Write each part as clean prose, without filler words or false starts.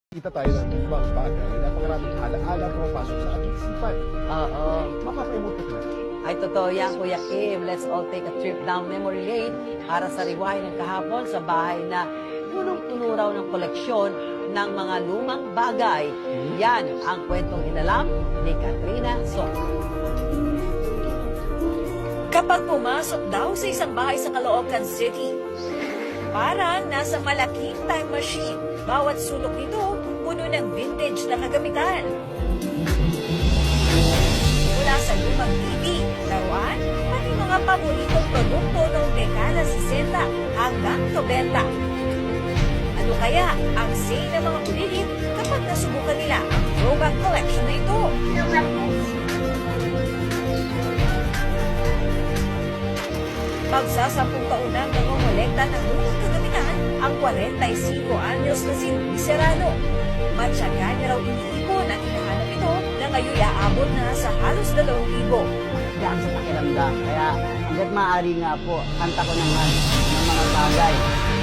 Kita tayo ng ibang bagay, napakaraming alaala na pumapasok sa ating isipan. Oo. Mapapaimot ka na. Ay, totoo yan, Kuya Kim. Let's all take a trip down memory lane para sa rewind ng kahapon sa bahay na punong-puno raw ng koleksyon ng mga lumang bagay. Yan ang kwentong inalam ni Katrina Sok. Kapag pumasok daw sa isang bahay sa Caloocan City, parang nasa malaking time machine. Bawat sulok nito, puno ng vintage na kagamitan. Mula sa lumang TV, laruan, pati mga paboritong produkto noong dekada 60 hanggang 90. Ano kaya ang say ng mga bulilit kapag nasubukan nila ang throwback collection na ito? Magsasampung taon na nangongolekta ng lumang kagamitan ang 45 anyos na si Luis Serrano. Matyaga niya raw iniipon at hinahanap ito na ngayon aabot na sa halos 2,000. Diyan sa pakiramdam. Kaya hanggat maaari nga po, kanta ko naman ng mga bagay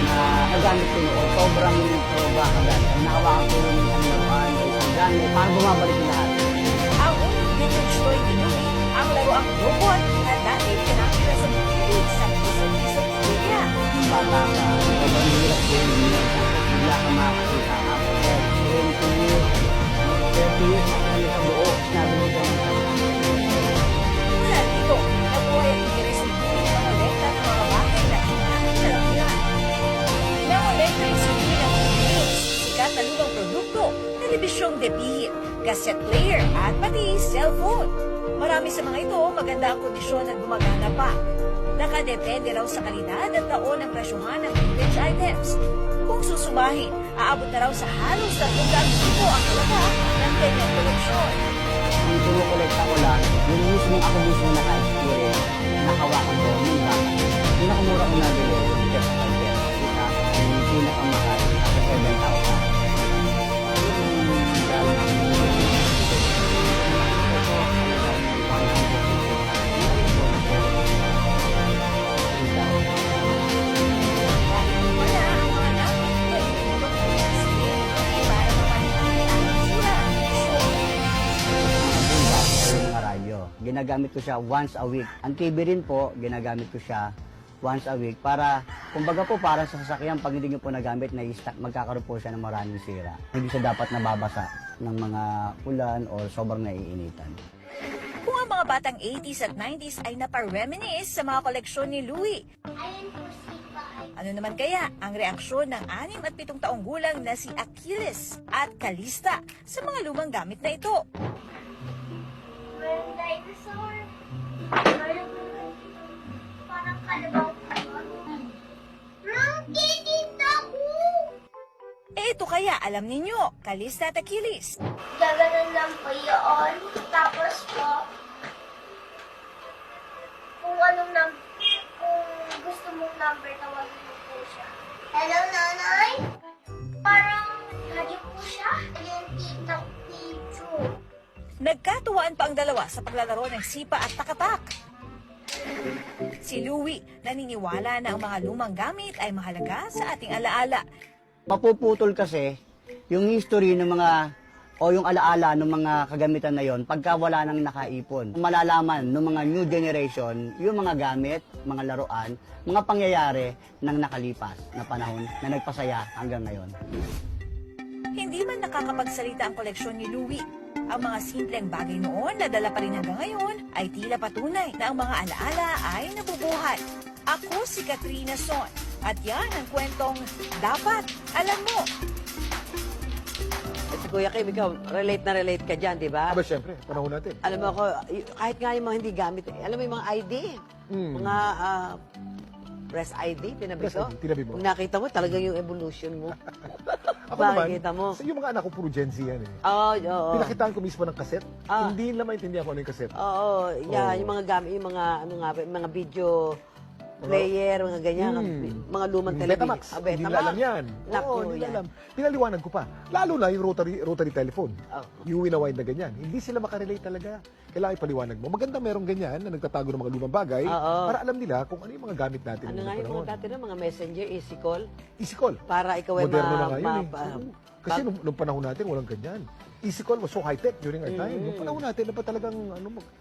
na nagamit ko noon. Sobrang throwback agad. Nahawakan ko yung laruan, yung gamit, parang bumabalik lahat. Ang unang vintage toy ni Louie, ang laruang robot na dati pinakita sa TV sa piso-piso niya. Bata ka, sobrang hirap ko yung bigla ka makakita. After 20 years, 30 years, ako sa buo. Sinabi mo dyan. Mula dito, nabuhay ang interes ni Louie na mangolekta ng mga bagay na kinakilala. Nangolekta yung sili ng games, sikat na lumang produkto, telebisyong debit, cassette player, at pati cellphone. Marami sa mga ito, maganda ang kondisyon at gumagana pa. Nakadepende raw sa kalidad at taon ng presyuhan ng vintage items. Kung susumahin, aabot na raw sa halos 300,000 ang halaga ng kanyang koleksyon. Ang kinukolekta ko lang, yung mismo ako mismo naka-experience, nakawakan ko, yung baka. Pinakamura ko nabili, just like that. Kita, yung pinakamahal, sa 7,000. Wala ang mga namin na iniibot ng sili para mapanatili ang itsura ng koleksyon. Yung radyo. Ginagamit ko siya once a week. Ang TV rin po, ginagamit ko siya once a week para, kumbaga po, para sa sasakyan, pag hindi nyo po nagamit, magkakaroon po siya ng maraming sira. Hindi siya dapat nababasa ng mga ulan o sobrang naiinitan. Kung ang mga batang 80s at 90s ay napareminisce sa mga koleksyon ni Louie, ano naman kaya ang reaksyon ng 6 at 7 taong gulang na si Achilles at Calista sa mga lumang gamit na ito? Parang dinosaur. Parang kalabaw. Monkey dito ako! Ito kaya alam ninyo, Calista at Achilles. Gaganon lang po yun. Tapos po, kung kung gusto mong number, tawagin mo po siya. Hello, nanay? Parang radyo po siya. Yung TikTok video. Nagkatuwaan pa ang dalawa sa paglalaro ng sipa at takatak. Si Louie naniniwala na ang mga lumang gamit ay mahalaga sa ating alaala. Mapuputol kasi yung history ng mga o yung alaala ng mga kagamitan na yon pagka wala nang nakaipon. Malalaman ng mga new generation yung mga gamit, mga laruan, mga pangyayari ng nakalipas na panahon na nagpasaya hanggang ngayon. Hindi man nakakapagsalita ang koleksyon ni Louie. Ang mga simpleng bagay noon na dala pa rin hanggang ngayon ay tila patunay na ang mga alaala ay nabubuhay. Ako si Katrina Son at yan ang kwentong dapat alam mo. At si Kuya Kim, ikaw, relate ka dyan, di ba? Aba, syempre, panahon natin. Alam mo ako, kahit nga yung mga hindi gamit, alam mo yung mga ID, mga press ID, tinabi Press ko. ID, tinabi mo. Kung nakita mo, talagang yung evolution mo. Ako naman, Makikita mo. yung mga anak ko puro Gen Z yan eh. Oo. Pinakitaan ko mismo ng kaset. Ah. Hindi nila maintindihan ko ano yung kaset. Oo, yeah, Oo. yung mga gamit, yung mga, ano nga, yung mga video player, mga ganyan, mga lumang television. Betamax. Hindi nila alam yan. Naku, Oo, hindi nila yan. alam. Pinaliwanag ko pa. Lalo na yung rotary telephone. Oh. Yung winawind na ganyan. Hindi sila makarelate talaga. Kailangan ipaliwanag mo. Maganda merong ganyan na nagtatago ng mga lumang bagay Oo. para alam nila kung ano yung mga gamit natin. Ano noong nga yung panahon. mga dati na, mga messenger, easy call, Easy call. para ikaw ay Moderno na nga yun eh. Kasi nung panahon natin, walang ganyan. Easy call was so high-tech during our time. Nung panahon natin, dapat talagang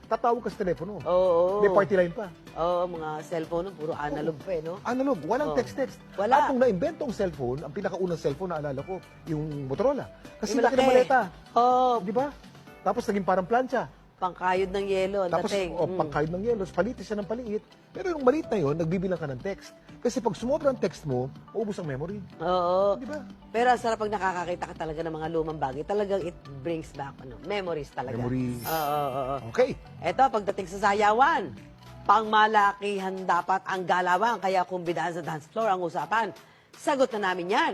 tatawag ka sa telepono. Oo. May party line pa. Oo, mga cellphone, puro analog pa no? Analog, walang Oo. text-text. Wala. At nung naimbento ang cellphone, ang pinakaunang cellphone, naalala ko, yung Motorola. Kasi Yung laki ng maleta. Oo, Di ba? Tapos naging parang plancha. pangkayod ng yelo, ang Tapos, dating. pangkayod ng yelo, palitis siya ng paliit. Pero yung maliit na yun, nagbibilang ka ng text. Kasi pag sumobra ang text mo, maubos ang memory. Oo. Di ba? Pero ang sarap pag nakakakita ka talaga ng mga lumang bagay, talagang it brings back memories talaga. Memories. Oo. Okay. Eto, pagdating sa sayawan, pangmalakihan dapat ang galawan, kaya kumbidaan sa dance floor ang usapan. Sagot na namin yan